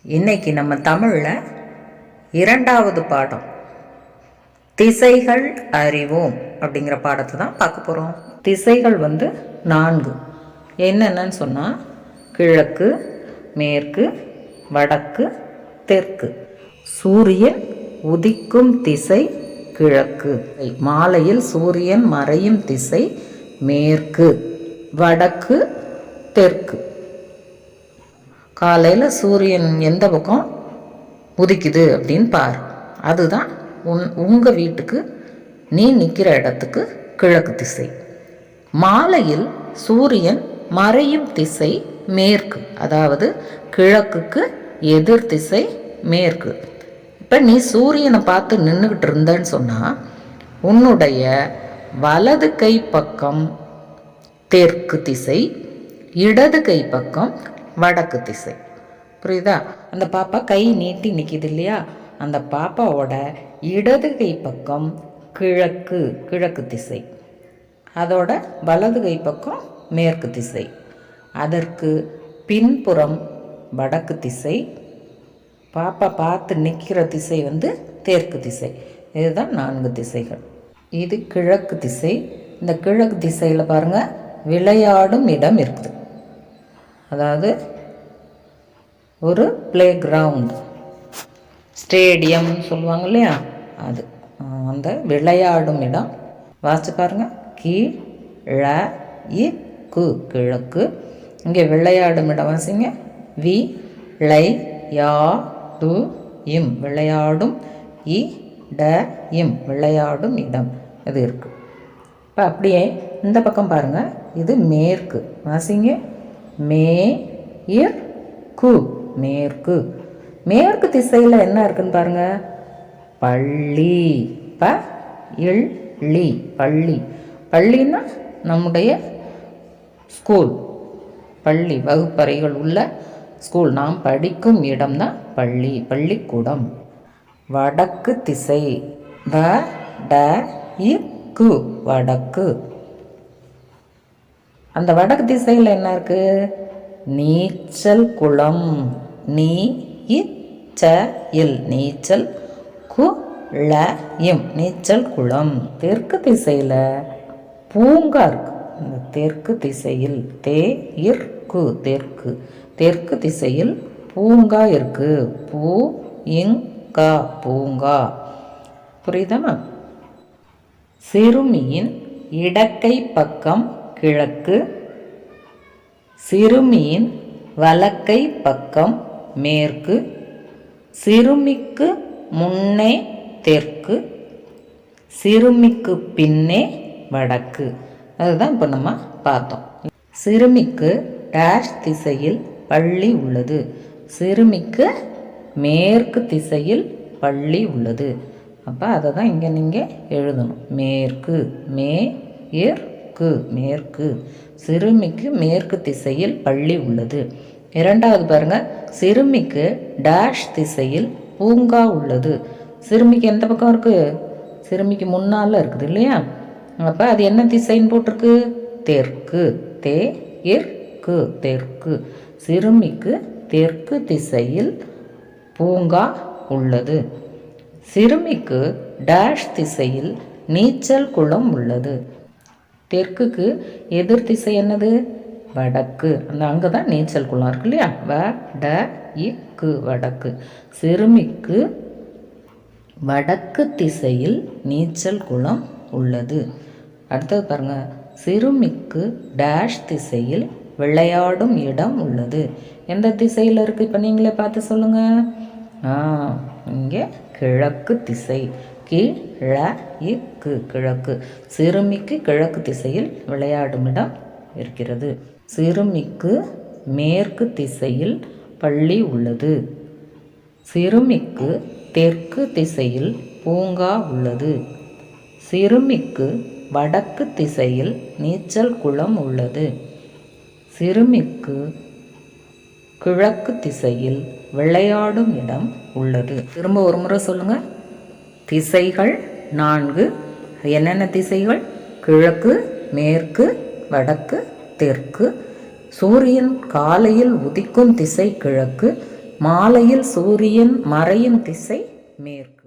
இன்னைக்கு நம்ம தமிழில் இரண்டாவது பாடம் திசைகள் அறிவோம் அப்படிங்கிற பாடத்தை தான் பார்க்க போகிறோம். திசைகள் 4 என்னென்னு சொன்னால் கிழக்கு, மேற்கு, வடக்கு, தெற்கு. சூரியன் உதிக்கும் திசை கிழக்கு, மாலையில் சூரியன் மறையும் திசை மேற்கு, வடக்கு, தெற்கு. காலையில் சூரியன் எந்த பக்கம் உதிக்குது அப்படின்னு பாரு. அதுதான் உங்கள் வீட்டுக்கு நீ நிற்கிற இடத்துக்கு கிழக்கு திசை. மாலையில் சூரியன் மறையும் திசை மேற்கு, அதாவது கிழக்குக்கு எதிர் திசை மேற்கு. இப்போ நீ சூரியனை பார்த்து நின்றுக்கிட்டு இருந்தேன்னு சொன்னால் உன்னுடைய வலது கை பக்கம் தெற்கு திசை, இடது கை பக்கம் வடக்கு திசை. புரியுதா? அந்த பாப்பா கை நீட்டி நிற்கிது இல்லையா, அந்த பாப்பாவோட இடது கை பக்கம் கிழக்கு திசை, அதோட வலது கை பக்கம் மேற்கு திசை, அதற்கு பின்புறம் வடக்கு திசை, பாப்பா பார்த்து நிற்கிற திசை தெற்கு திசை. இதுதான் 4 திசைகள். இது கிழக்கு திசை. இந்த கிழக்கு திசையில் பாருங்கள், விளையாடும் இடம் இருக்குது. அதாவது ஒரு பிளே கிரவுண்ட், ஸ்டேடியம் சொல்லுவாங்க இல்லையா, அது அந்த விளையாடும் இடம். வாசிச்சு பாருங்க, கு கிழக்கு. இங்கே விளையாடும் இடம் வாசிங்க, இம் விளையாடும், விளையாடும் இடம் இது இருக்கு. இப்போ அப்படியே இந்த பக்கம் பாருங்க, இது மேற்கு. வாசிங்க, மேற்கு. மேற்கு திசையில் என்ன இருக்குன்னு பாருங்க, பள்ளி. பள்ளி. பள்ளின்னா நம்முடைய ஸ்கூல், பள்ளி வகுப்பறைகள் உள்ள ஸ்கூல், நாம் படிக்கும் இடம்தான் பள்ளி, பள்ளிக்கூடம். வடக்கு திசை, வடக்கு. அந்த வடக்கு திசையில் என்ன இருக்கு, நீச்சல் குளம். நீச்சல் நீச்சல் குளம். தெற்கு திசையில் பூங்கா இருக்கு. இந்த தெற்கு திசையில் தெற்கு திசையில் பூங்கா இருக்கு. பூங்கா. புரியுதா? சிறுமியின் இடக்கை பக்கம் கிழக்கு, சிறுமியின் வலக்கை பக்கம் மேற்கு, சிறுமிக்கு முன்னே தெற்கு, சிறுமிக்கு பின்னே வடக்கு. அதுதான் இப்போ நம்ம பார்த்தோம். சிறுமிக்கு டேஷ் திசையில் பள்ளி உள்ளது, சிறுமிக்கு மேற்கு திசையில் பள்ளி உள்ளது. அப்போ அதை தான் இங்கே நீங்கள் எழுதணும். மேற்கு. சிறுமிக்கு மேற்கு திசையில் பள்ளி உள்ளது. இரண்டாவது பாருங்க, சிறுமிக்கு டேஷ் திசையில் பூங்கா உள்ளது. சிறுமிக்கு எந்த பக்கம் இருக்கு, சிறுமிக்கு முன்னால் இருக்குது இல்லையா, அப்போ அது என்ன திசைன்னு போட்டிருக்கு, தெற்கு. தெற்கு. சிறுமிக்கு தெற்கு திசையில் பூங்கா உள்ளது. சிறுமிக்கு டேஷ் திசையில் நீச்சல் குளம் உள்ளது. தெற்குக்கு எதிர் திசை என்னது, வடக்கு. அங்கே தான் நீச்சல் குளம் இருக்கு இல்லையா, வடக்கு. சிறுமிக்கு வடக்கு திசையில் நீச்சல் குளம் உள்ளது. அடுத்தது பாருங்க, சிறுமிக்கு டேஷ் திசையில் விளையாடும் இடம் உள்ளது. எந்த திசையில் இருக்குது, இப்போ நீங்களே பார்த்து சொல்லுங்க. இங்கே கிழக்கு திசை, கிழக்கு. சிறுமிக்கு கிழக்கு திசையில் விளையாடும் இடம் இருக்கிறது. சிறுமிக்கு மேற்கு திசையில் பள்ளி உள்ளது. சிறுமிக்கு தெற்கு திசையில் பூங்கா உள்ளது. சிறுமிக்கு வடக்கு திசையில் நீச்சல் குளம் உள்ளது. சிறுமிக்கு கிழக்கு திசையில் விளையாடும் இடம் உள்ளது. திரும்ப ஒரு முறை சொல்லுங்க. திசைகள் 4. என்னென்ன திசைகள், கிழக்கு, மேற்கு, வடக்கு, தெற்கு. சூரியன் காலையில் உதிக்கும் திசை கிழக்கு, மாலையில் சூரியன் மறையும் திசை மேற்கு.